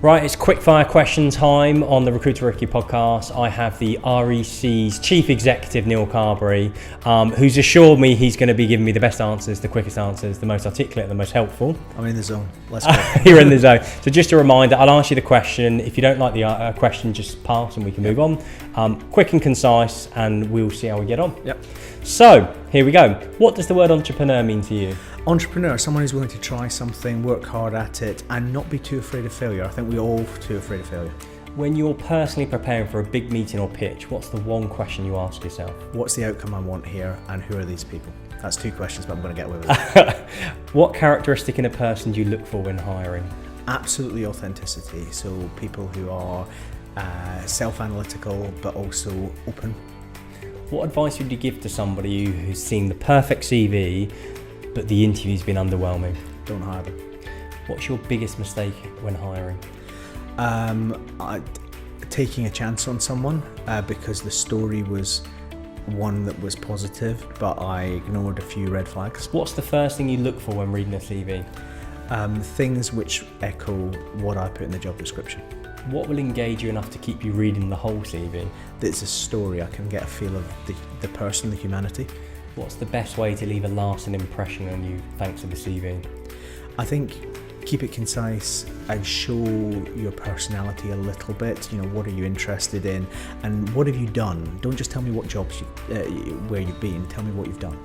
Right, it's quickfire question time on the Recruiter Ricky podcast. I have the REC's Chief Executive, Neil Carberry, who's assured me he's going to be giving me the best answers, the quickest answers, the most articulate, the most helpful. I'm in the zone. Let's go. You're in the zone. So just a reminder, I'll ask you the question. If you don't like the question, just pass and we can move on. Quick and concise, and we'll see how we get on. Yep. So, here we go. What does the word entrepreneur mean to you? Entrepreneur, someone who's willing to try something, work hard at it, and not be too afraid of failure. I think we're all too afraid of failure. When you're personally preparing for a big meeting or pitch, what's the one question you ask yourself? What's the outcome I want here, and who are these people? That's 2 questions, but I'm going to get away with it. What characteristic in a person do you look for when hiring? Absolutely authenticity. So people who are self-analytical, but also open. What advice would you give to somebody who's seen the perfect CV, but the interview's been underwhelming? Don't hire them. What's your biggest mistake when hiring? Taking a chance on someone because the story was one that was positive, but I ignored a few red flags. What's the first thing you look for when reading a CV? Things which echo what I put in the job description. What will engage you enough to keep you reading the whole CV? It's a story. I can get a feel of the person, the humanity. What's the best way to leave a lasting impression on you thanks to the CV? I think keep it concise and show your personality a little bit. You know, what are you interested in and what have you done? Don't just tell me what jobs where you've been, tell me what you've done.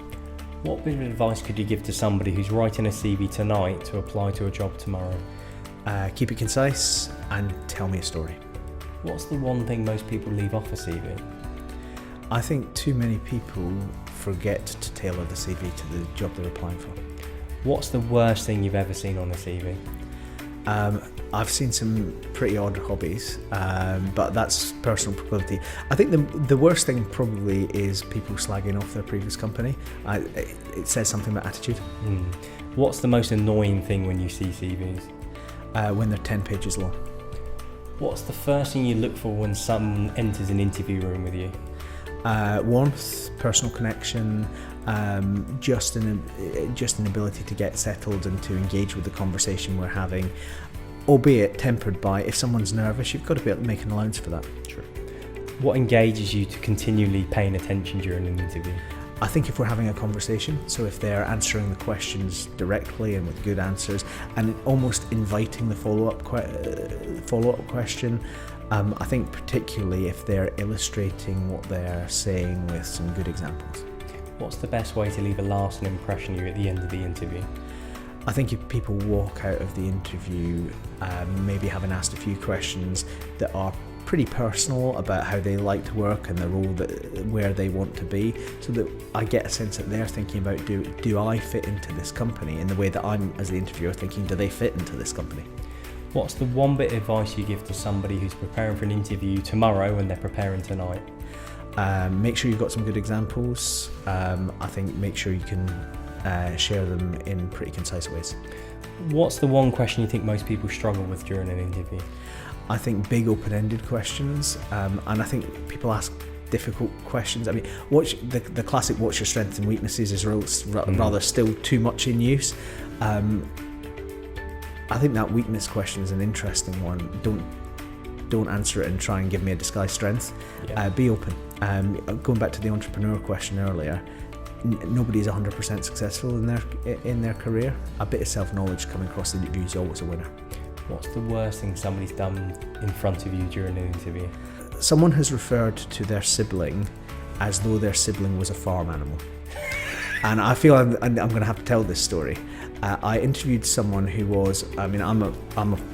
What bit of advice could you give to somebody who's writing a CV tonight to apply to a job tomorrow? Keep it concise and tell me a story. What's the one thing most people leave off a CV? I think too many people forget to tailor the CV to the job they're applying for. What's the worst thing you've ever seen on a CV? I've seen some pretty odd hobbies, but that's personal proclivity. I think the worst thing probably is people slagging off their previous company. It says something about attitude. What's the most annoying thing when you see CVs? When they're 10 pages long. What's the first thing you look for when someone enters an interview room with you? Warmth, personal connection, just an ability to get settled and to engage with the conversation we're having, albeit tempered by if someone's nervous, you've got to be able to make an allowance for that. True. What engages you to continually paying attention during an interview? I think if we're having a conversation, so if they're answering the questions directly and with good answers and almost inviting the follow-up question, I think particularly if they're illustrating what they're saying with some good examples. What's the best way to leave a lasting impression of you at the end of the interview? I think if people walk out of the interview maybe having asked a few questions that are pretty personal about how they like to work and the role where they want to be, so that I get a sense that they're thinking about do I fit into this company in the way that I'm as the interviewer thinking do they fit into this company. What's the one bit of advice you give to somebody who's preparing for an interview tomorrow when they're preparing tonight? Make sure you've got some good examples. I think make sure you can share them in pretty concise ways. What's the one question you think most people struggle with during an interview? I think big open-ended questions, and I think people ask difficult questions. I mean, the classic "what's your strengths and weaknesses" is rather still too much in use. I think that weakness question is an interesting one. Don't answer it and try and give me a disguised strength. Yeah. Be open. Going back to the entrepreneur question earlier, nobody is 100% successful in their career. A bit of self-knowledge coming across the interview is always a winner. What's the worst thing somebody's done in front of you during an interview? Someone has referred to their sibling as though their sibling was a farm animal. And I feel I'm going to have to tell this story. I interviewed someone who was, I'm a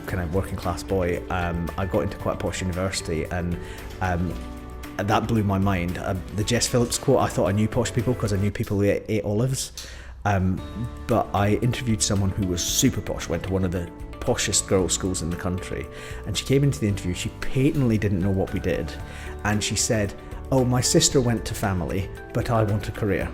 kind of working class boy. I got into quite a posh university and that blew my mind. The Jess Phillips quote, I thought I knew posh people because I knew people who ate olives. But I interviewed someone who was super posh, went to one of the poshest girls' schools in the country, and she came into the interview. She patently didn't know what we did, and she said, "Oh, my sister went to family, but I want a career."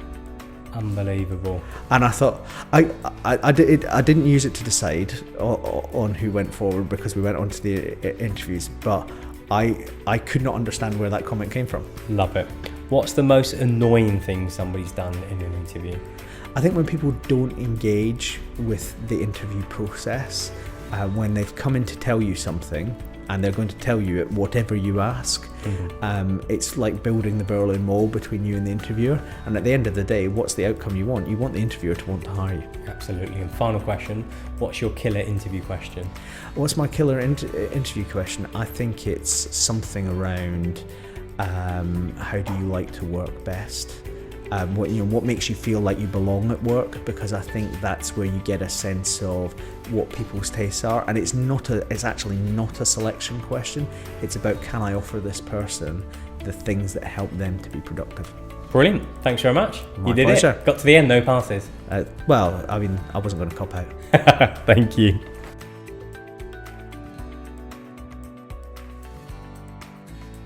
Unbelievable. And I thought I didn't use it to decide on who went forward because we went on to the interviews, but I could not understand where that comment came from. Love it. What's the most annoying thing somebody's done in an interview? I think when people don't engage with the interview process when they've come in to tell you something, and they're going to tell you it whatever you ask. It's like building the Berlin Wall between you and the interviewer, and at the end of the day, what's the outcome you want? You want the interviewer to want to hire you. Absolutely. And final question, what's your killer interview question? What's my killer interview question? I think it's something around how do you like to work best? What makes you feel like you belong at work? Because I think that's where you get a sense of what people's tastes are, and it's actually not a selection question. It's about, can I offer this person the things that help them to be productive? Brilliant. Thanks very much. My You did pleasure. it. Got to the end, no passes. Well, I mean, I wasn't going to cop out. Thank you.